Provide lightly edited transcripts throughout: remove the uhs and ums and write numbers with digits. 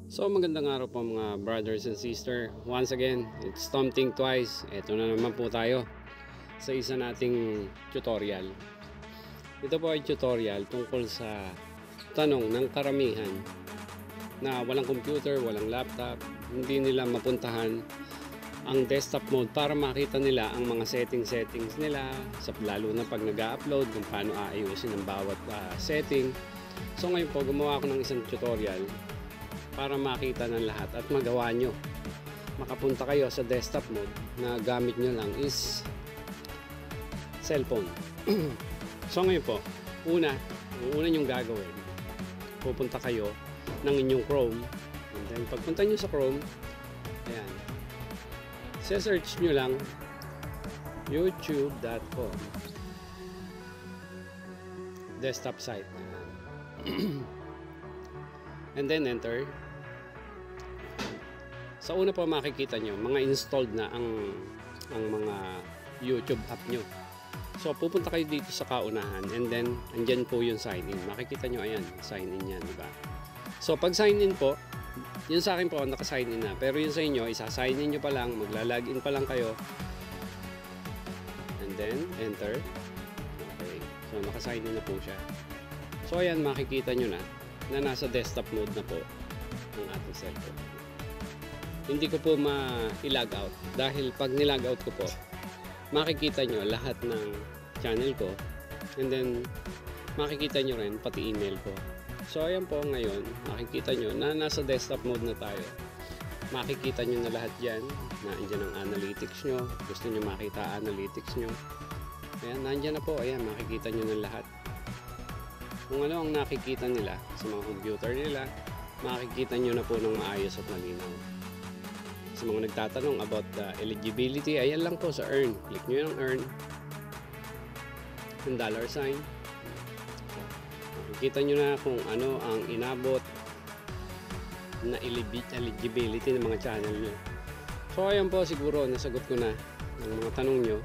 So magandang araw po mga brothers and sister. Once again, it's Tom Think Twice. Ito na naman po tayo sa isa nating tutorial. Ito po ay tutorial tungkol sa tanong ng karamihan na walang computer, walang laptop, hindi nila mapuntahan ang desktop mode para makita nila ang mga settings nila, lalo na pag nag-upload kung paano aayusin ang bawat setting. So ngayon po gumawa ako ng isang tutorial para makita ng lahat at magawa nyo. Makapunta kayo sa desktop mode na gamit nyo lang is cellphone. So ngayon po, una nyong gagawin, pupunta kayo ng inyong Chrome, and then pagpunta nyo sa Chrome, ayan, search nyo lang youtube.com desktop site. And then enter. Sa una po makikita nyo, mga installed na ang mga YouTube app nyo. So pupunta kayo dito sa kaunahan, and then andyan po yung sign in. Makikita nyo, ayan, sign in yan, diba? So pag sign in po, yun sa akin po naka-sign in na, pero yun sa inyo, isa-sign in nyo pa lang, magla-login pa lang kayo, and then enter. Okay, so naka-sign in na po siya. So ayan, makikita nyo na nasa desktop mode na po ang ating cellphone. Hindi ko po ma-log out dahil pag nilog out ko po, makikita nyo lahat ng channel ko, and then makikita nyo rin pati email ko. So ayan po, ngayon makikita nyo na nasa desktop mode na tayo. Makikita nyo na lahat yan, na andyan ang analytics nyo. Gusto nyo makita analytics nyo, ayan, nandyan na po. Ayan, makikita nyo na lahat kung ano ang nakikita nila sa mga computer nila. Makikita nyo na po ng maayos at malinaw. Sa mga nagtatanong about the eligibility, ayan lang po sa earn. Click nyo yung earn, yung dollar sign. Makikita nyo na kung ano ang inabot na eligibility ng mga channel nyo. So ayan po, siguro nasagot ko na ang mga tanong nyo.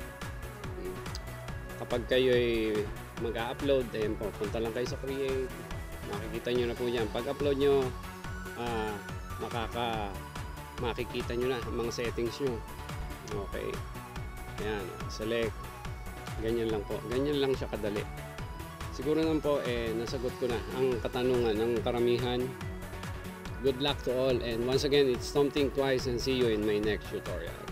Kapag kayo ay mag-upload, ayan po, punta lang kayo sa create, makikita nyo na po yan. Pag upload nyo, makikita nyo na ang mga settings nyo. Okay, ayan, select, ganyan lang po, ganyan lang siya kadali. Siguro naman po nasagot ko na ang katanungan ng karamihan. Good luck to all, and once again, it's Tom Think Twice, and see you in my next tutorial.